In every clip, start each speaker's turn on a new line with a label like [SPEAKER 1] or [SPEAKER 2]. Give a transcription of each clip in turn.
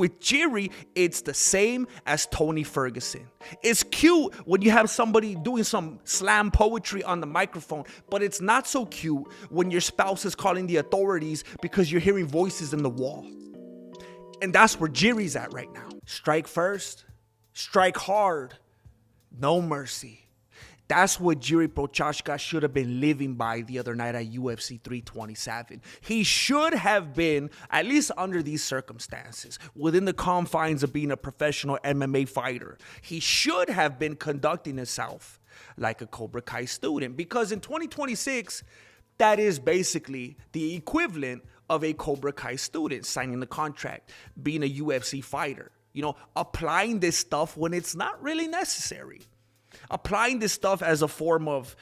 [SPEAKER 1] With Jiri, it's the same as Tony Ferguson. It's cute when you have somebody doing some slam poetry on the microphone, but it's not so cute when your spouse is calling the authorities because you're hearing voices in the wall. And that's where Jiri's at right now. Strike first, strike hard, no mercy. That's what Jiri Prochazka should have been living by the other night at UFC 327. He should have been, at least under these circumstances, within the confines of being a professional MMA fighter, he should have been conducting himself like a Cobra Kai student. Because in 2026, that is basically the equivalent of a Cobra Kai student signing the contract, being a UFC fighter. You know, applying this stuff when it's not really necessary. Applying this stuff as a form of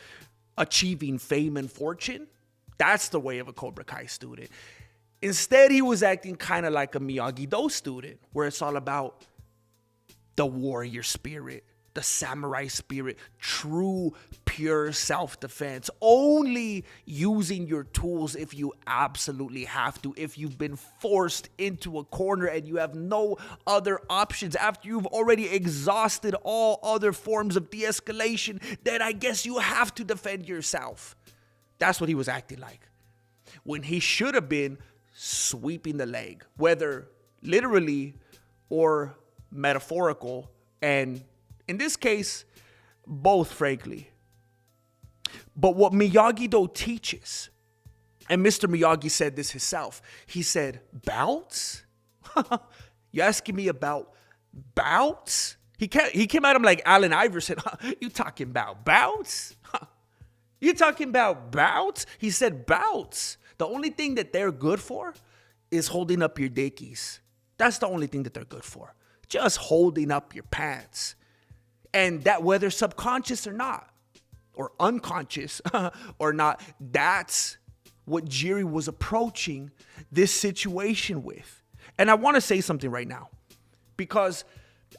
[SPEAKER 1] achieving fame and fortune, that's the way of a Cobra Kai student. Instead, he was acting kind of like a Miyagi-Do student, where it's all about the warrior spirit, the samurai spirit, true, pure self-defense, only using your tools if you absolutely have to, if you've been forced into a corner and you have no other options, after you've already exhausted all other forms of de-escalation, then I guess you have to defend yourself. That's what he was acting like, when he should have been sweeping the leg, whether literally or metaphorical, and in this case, both, frankly. But what Miyagi-Do teaches, and Mr. Miyagi said this himself, he said, bouts? You asking me about bouts? He came at him like Allen Iverson. You talking about bouts? You talking about bouts? He said bouts. The only thing that they're good for is holding up your dickies. That's the only thing that they're good for. Just holding up your pants. And that, whether subconscious or not, or unconscious or not, that's what Jiri was approaching this situation with. And I want to say something right now, because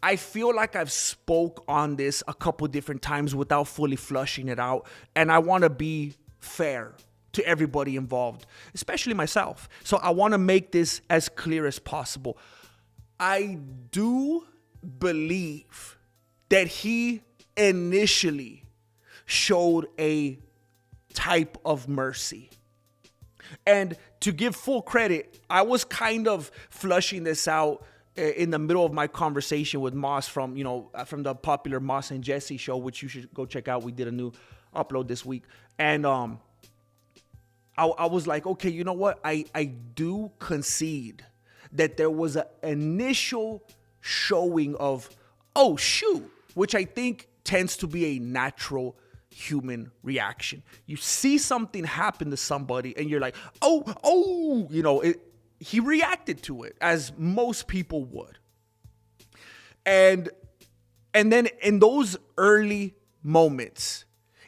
[SPEAKER 1] I feel like I've spoke on this a couple different times without fully flushing it out. And I want to be fair to everybody involved, especially myself. So I want to make this as clear as possible. I do believe that he initially showed a type of mercy. And to give full credit, I was kind of flushing this out in the middle of my conversation with Moss from the popular Moss and Jesse show, which you should go check out. We did a new upload this week. And I was like, okay, you know what? I do concede that there was an initial showing of, oh, shoot, which I think tends to be a natural human reaction. You see something happen to somebody and you're like, oh, he reacted to it as most people would. And then in those early moments,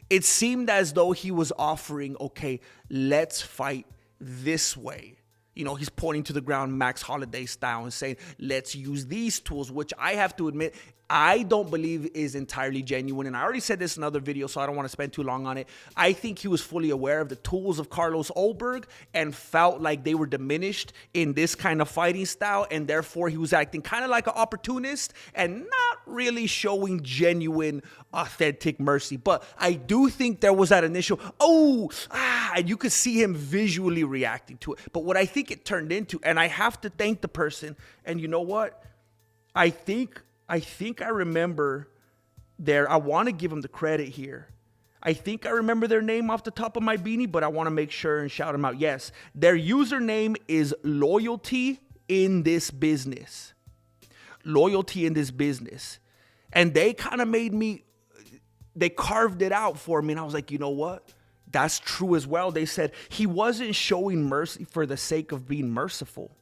[SPEAKER 1] it seemed as though he was offering, okay, let's fight this way. He's pointing to the ground Max Holiday style and saying, let's use these tools, which I have to admit, I don't believe is entirely genuine. And I already said this in another video, so I don't want to spend too long on it. I think he was fully aware of the tools of Carlos Ulberg and felt like they were diminished in this kind of fighting style. And therefore, he was acting kind of like an opportunist and not really showing genuine, authentic mercy. But I do think there was that initial, and you could see him visually reacting to it. But what I think it turned into, and I have to thank the person, and you know what? I think I remember I want to give them the credit here. I think I remember their name off the top of my beanie, but I want to make sure and shout them out. Yes, their username is Loyalty in This Business. Loyalty in This Business. And they kind of they carved it out for me. And I was like, you know what? That's true as well. They said he wasn't showing mercy for the sake of being merciful.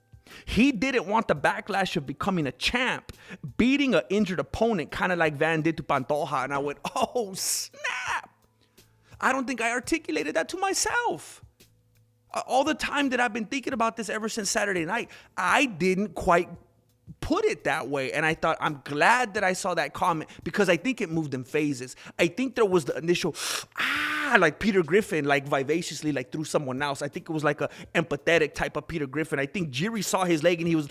[SPEAKER 1] He didn't want the backlash of becoming a champ, beating an injured opponent, kind of like Van did to Pantoja. And I went, oh, snap. I don't think I articulated that to myself. All the time that I've been thinking about this ever since Saturday night, I didn't quite put it that way. And I thought, I'm glad that I saw that comment, because I think it moved in phases. I think there was the initial, like Peter Griffin, like vivaciously, like through someone else. I think it was like a empathetic type of Peter Griffin. I think Jiri saw his leg and he was,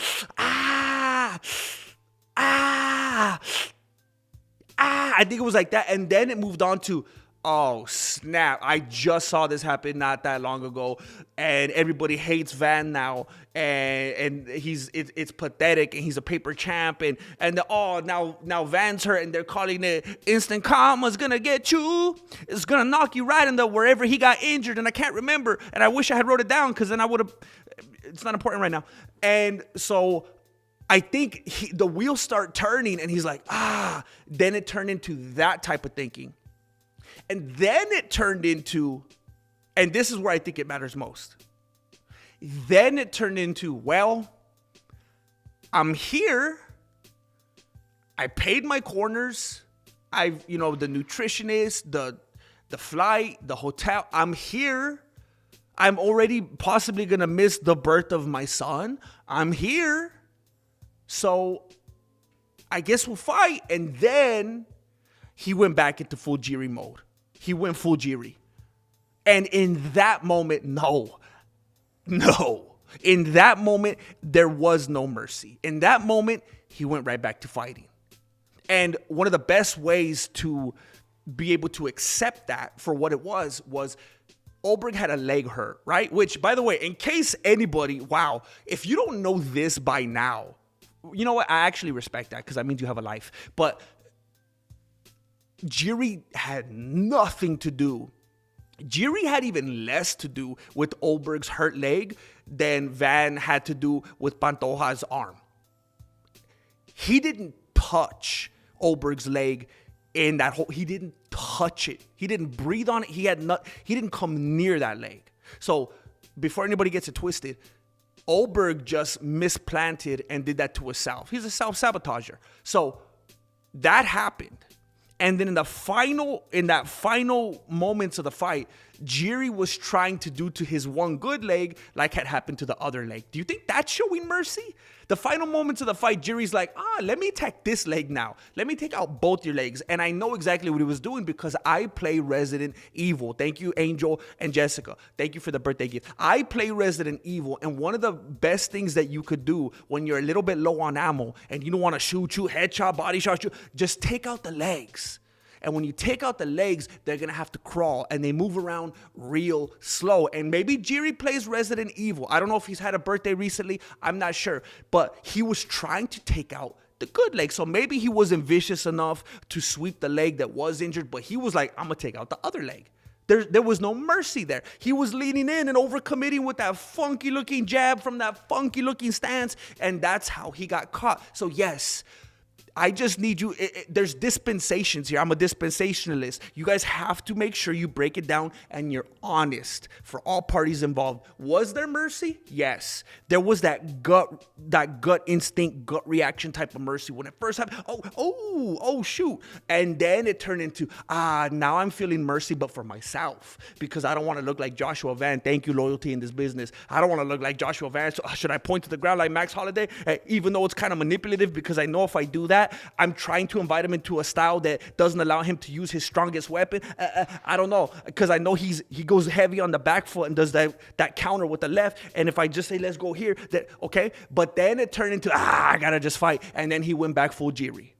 [SPEAKER 1] I think it was like that. And then it moved on to, oh, snap. I just saw this happen not that long ago. And everybody hates Van now. And it's pathetic. And he's a paper champ. Now Van's hurt. And they're calling it instant karma's going to get you. It's going to knock you right in the wherever he got injured. And I can't remember. And I wish I had wrote it down because then I would have. It's not important right now. And so I think the wheels start turning. And he's like, Then it turned into that type of thinking. And then it turned into, and this is where I think it matters most. Then it turned into, well, I'm here. I paid my corners. The nutritionist, the flight, the hotel. I'm here. I'm already possibly going to miss the birth of my son. I'm here. So I guess we'll fight. And then he went back into full Jiri mode. He went full Jiri. And in that moment, no. In that moment, there was no mercy. In that moment, he went right back to fighting. And one of the best ways to be able to accept that for what it was Ulberg had a leg hurt, right? Which, by the way, in case anybody, if you don't know this by now, you know what? I actually respect that because that means you have a life. But Jiri had nothing to do. Jiri had even less to do with Ulberg's hurt leg than Van had to do with Pantoja's arm. He didn't touch Ulberg's leg in that whole. He didn't touch it. He didn't breathe on it. He didn't come near that leg. So before anybody gets it twisted, Ulberg just misplanted and did that to himself. He's a self-sabotager. So that happened. And then in that final moments of the fight, Jiri was trying to do to his one good leg like had happened to the other leg. Do you think that's showing mercy? The final moments of the fight, Jiri's like, let me attack this leg now. Let me take out both your legs. And I know exactly what he was doing because I play Resident Evil. Thank you, Angel and Jessica. Thank you for the birthday gift. I play Resident Evil. And one of the best things that you could do when you're a little bit low on ammo and you don't want to shoot you, headshot, body shot you, just take out the legs. And when you take out the legs, they're going to have to crawl. And they move around real slow. And maybe Jiri plays Resident Evil. I don't know if he's had a birthday recently. I'm not sure. But he was trying to take out the good leg. So maybe he wasn't vicious enough to sweep the leg that was injured. But he was like, I'm going to take out the other leg. There was no mercy there. He was leaning in and overcommitting with that funky-looking jab from that funky-looking stance. And that's how he got caught. So yes, I just need you. There's dispensations here. I'm a dispensationalist. You guys have to make sure you break it down and you're honest for all parties involved. Was there mercy? Yes. There was that gut instinct, gut reaction type of mercy when it first happened. Oh, shoot. And then it turned into, now I'm feeling mercy, but for myself because I don't want to look like Joshua Van. Thank you, loyalty in this business. I don't want to look like Joshua Van. So should I point to the ground like Max Holiday? Even though it's kind of manipulative because I know if I do that, I'm trying to invite him into a style that doesn't allow him to use his strongest weapon. I don't know, because I know he goes heavy on the back foot and does that counter with the left. And if I just say, let's go here, that okay. But then it turned into, I gotta just fight. And then he went back full Jiri.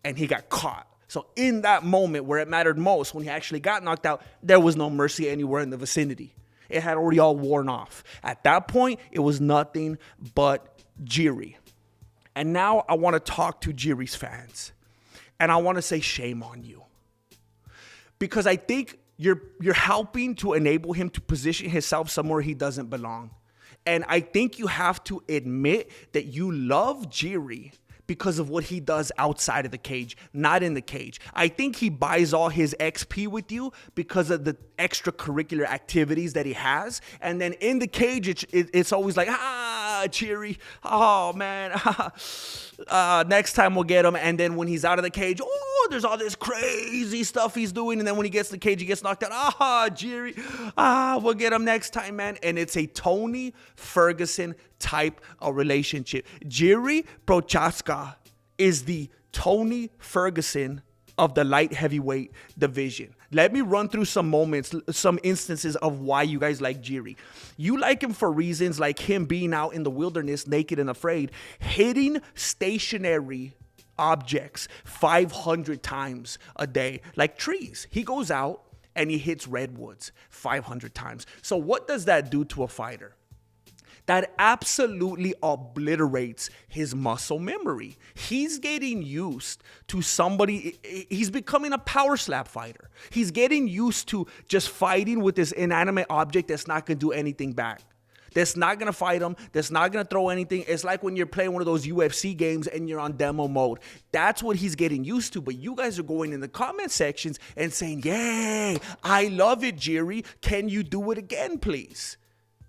[SPEAKER 1] And he got caught. So in that moment where it mattered most, when he actually got knocked out, there was no mercy anywhere in the vicinity. It had already all worn off. At that point, it was nothing but Jiri. And now I want to talk to Jiri's fans. And I want to say shame on you. Because I think you're helping to enable him to position himself somewhere he doesn't belong. And I think you have to admit that you love Jiri because of what he does outside of the cage, not in the cage. I think he buys all his XP with you because of the extracurricular activities that he has. And then in the cage, it's always like, Jiri, oh man, next time we'll get him. And then when he's out of the cage, there's all this crazy stuff he's doing. And then when he gets to the cage, he gets knocked out. Jiri, we'll get him next time, man. And it's a Tony Ferguson type of relationship. Jiri Prochazka is the Tony Ferguson of the light heavyweight division. Let me run through some moments, some instances of why you guys like Jiri. You like him for reasons like him being out in the wilderness naked and afraid, hitting stationary objects 500 times a day, like trees. He goes out and he hits redwoods 500 times. So what does that do to a fighter? That absolutely obliterates his muscle memory. He's getting used to somebody, he's becoming a power slap fighter. He's getting used to just fighting with this inanimate object that's not going to do anything back. That's not going to fight him. That's not going to throw anything. It's like when you're playing one of those UFC games and you're on demo mode. That's what he's getting used to. But you guys are going in the comment sections and saying, yay, I love it, Jiri. Can you do it again, please?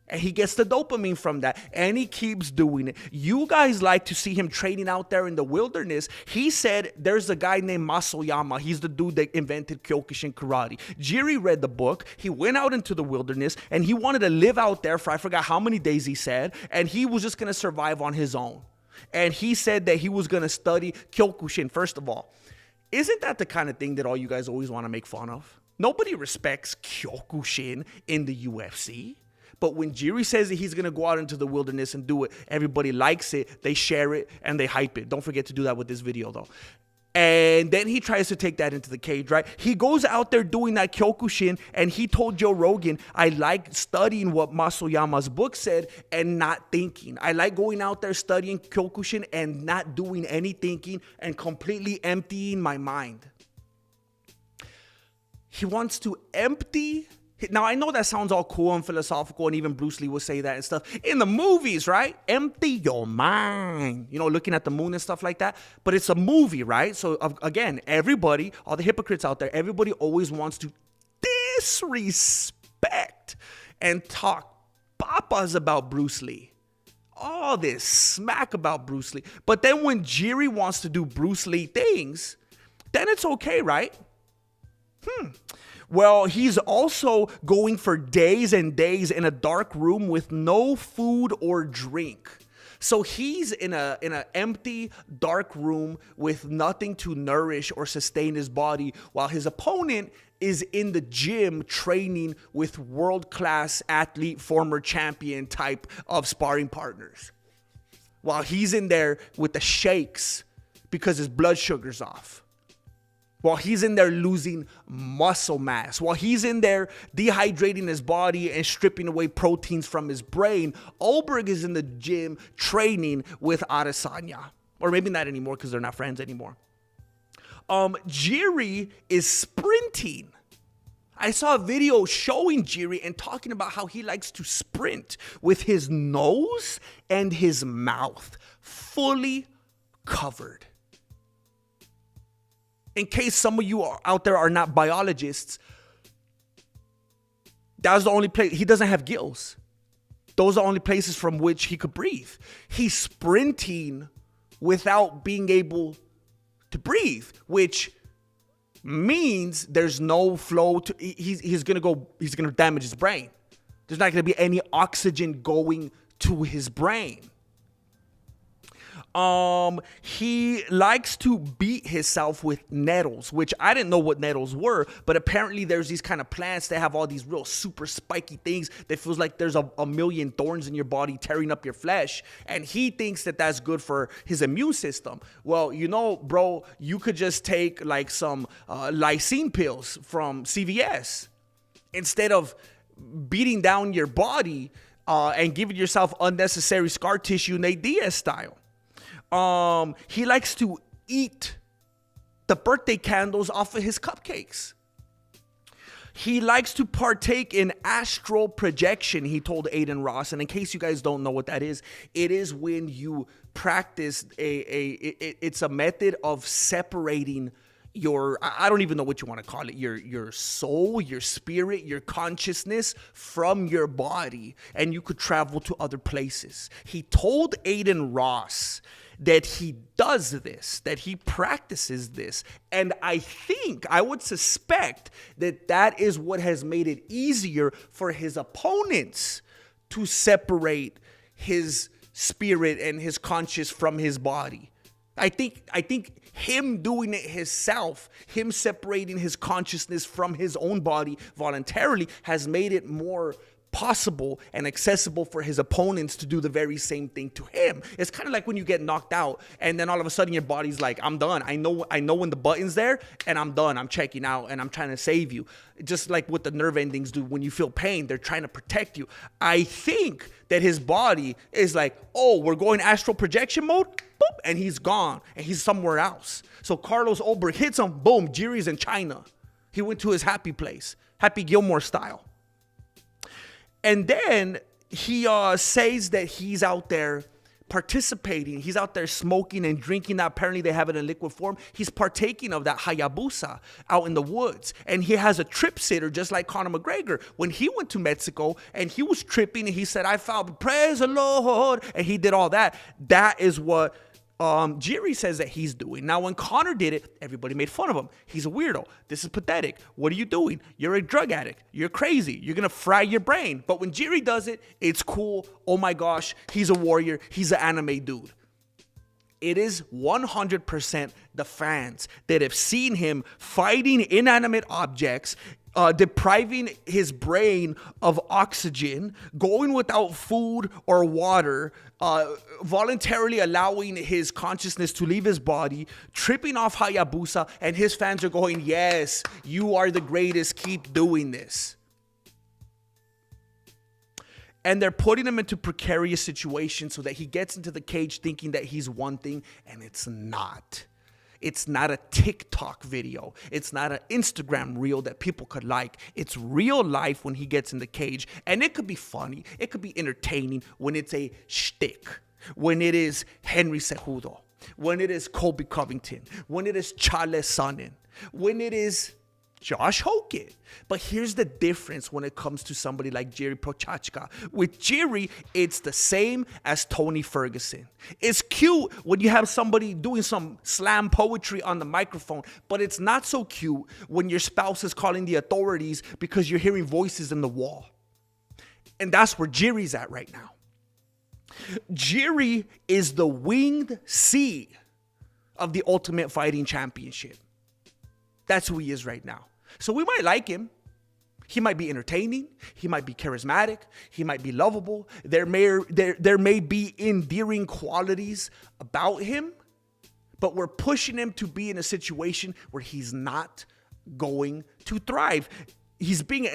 [SPEAKER 1] And he gets the dopamine from that, and he keeps doing it. You guys like to see him training out there in the wilderness. He said there's a guy named Masoyama. He's the dude that invented Kyokushin karate. Jiri read the book. He went out into the wilderness, and he wanted to live out there for I forgot how many days he said, and he was just going to survive on his own. And he said that he was going to study Kyokushin, first of all. Isn't that the kind of thing that all you guys always want to make fun of? Nobody respects Kyokushin in the UFC. But when Jiri says that he's going to go out into the wilderness and do it, everybody likes it, they share it, and they hype it. Don't forget to do that with this video, though. And then he tries to take that into the cage, right? He goes out there doing that Kyokushin, and he told Joe Rogan, I like studying what Masoyama's book said and not thinking. I like going out there studying Kyokushin and not doing any thinking and completely emptying my mind. He wants to empty. Now, I know that sounds all cool and philosophical, and even Bruce Lee would say that and stuff in the movies, right? Empty your mind, you know, looking at the moon and stuff like that. But it's a movie, right? So, again, everybody, all the hypocrites out there, everybody always wants to disrespect and talk papas about Bruce Lee. All this smack about Bruce Lee. But then when Jiri wants to do Bruce Lee things, then it's okay, right? Well, he's also going for days and days in a dark room with no food or drink. So he's in an empty, dark room with nothing to nourish or sustain his body, while his opponent is in the gym training with world-class athlete, former champion type of sparring partners. While he's in there with the shakes because his blood sugar's off. While he's in there losing muscle mass, while he's in there dehydrating his body and stripping away proteins from his brain, Ulberg is in the gym training with Adesanya. Or maybe not anymore because they're not friends anymore. Jiri is sprinting. I saw a video showing Jiri and talking about how he likes to sprint with his nose and his mouth fully covered. In case some of you out there are not biologists, that's the only place. He doesn't have gills. Those are the only places from which he could breathe. He's sprinting without being able to breathe, which means there's no flow to. He's gonna damage his brain. There's not gonna be any oxygen going to his brain. He likes to beat himself with nettles, which I didn't know what nettles were, but apparently there's these kind of plants that have all these real super spiky things that feels like there's a million thorns in your body tearing up your flesh, and he thinks that that's good for his immune system. Well, you know, bro, you could just take like some lysine pills from CVS instead of beating down your body and giving yourself unnecessary scar tissue Nate Diaz style. He likes to eat the birthday candles off of his cupcakes. He likes to partake in astral projection, he told Aiden Ross. And in case you guys don't know what that is, it is when you practice it's a method of separating your, I don't even know what you want to call it, your soul, your spirit, your consciousness from your body, and you could travel to other places. He told Aiden Ross that he does this, that he practices this. And I would suspect that that is what has made it easier for his opponents to separate his spirit and his conscious from his body. I think him doing it himself, him separating his consciousness from his own body voluntarily, has made it more possible and accessible for his opponents to do the very same thing to him. It's kind of like when you get knocked out and then all of a sudden your body's like, I'm done. I know when the button's there and I'm done. I'm checking out and I'm trying to save you. Just like what the nerve endings do when you feel pain, they're trying to protect you. I think that his body is like, oh, we're going astral projection mode, boop, and he's gone and he's somewhere else. So Carlos Ulberg hits him, boom, Jiri's in China. He went to his happy place, Happy Gilmore style. And then he says that he's out there participating. He's out there smoking and drinking that. Apparently they have it in liquid form. He's partaking of that Hayabusa out in the woods. And he has a trip sitter just like Conor McGregor. When he went to Mexico and he was tripping and he said, I found, praise the Lord. And he did all that. That is what Jiri says that he's doing. Now, when Conor did it, everybody made fun of him. He's a weirdo. This is pathetic. What are you doing? You're a drug addict. You're crazy. You're going to fry your brain. But when Jiri does it, it's cool. Oh my gosh, he's a warrior. He's an anime dude. It is 100% the fans that have seen him fighting inanimate objects, depriving his brain of oxygen, going without food or water, voluntarily allowing his consciousness to leave his body, tripping off Hayabusa, and his fans are going, yes, you are the greatest, keep doing this. And they're putting him into precarious situations so that he gets into the cage thinking that he's one thing, and it's not. It's not a TikTok video. It's not an Instagram reel that people could like. It's real life when he gets in the cage. And it could be funny. It could be entertaining when it's a shtick. When it is Henry Cejudo. When it is Colby Covington. When it is Charles Sonnen. When it is Josh Hogan. But here's the difference when it comes to somebody like Jiri Prochazka. With Jiri, it's the same as Tony Ferguson. It's cute when you have somebody doing some slam poetry on the microphone, but it's not so cute when your spouse is calling the authorities because you're hearing voices in the wall. And that's where Jiri's at right now. Jiri is the winged C of the Ultimate Fighting Championship. That's who he is right now. So we might like him. He might be entertaining. He might be charismatic. He might be lovable. There may be endearing qualities about him, but we're pushing him to be in a situation where he's not going to thrive. He's being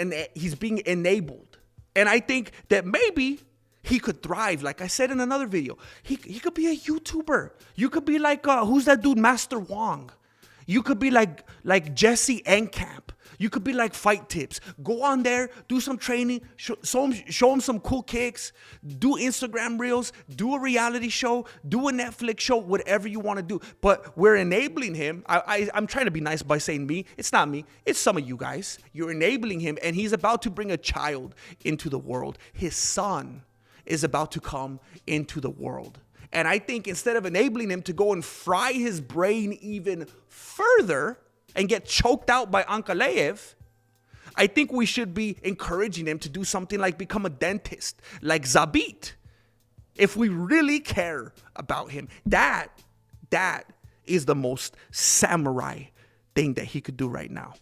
[SPEAKER 1] enabled. And I think that maybe he could thrive. Like I said in another video, he could be a YouTuber. You could be like, who's that dude, Master Wong? You could be like Jesse Enkamp. You could be like Fight Tips. Go on there, do some training, show him some cool kicks, do Instagram reels, do a reality show, do a Netflix show, whatever you want to do. But we're enabling him. I'm trying to be nice by saying me. It's not me. It's some of you guys. You're enabling him, and he's about to bring a child into the world. His son is about to come into the world. And I think instead of enabling him to go and fry his brain even further and get choked out by Ankalaev, I think we should be encouraging him to do something like become a dentist, like Zabit. If we really care about him, that is the most samurai thing that he could do right now.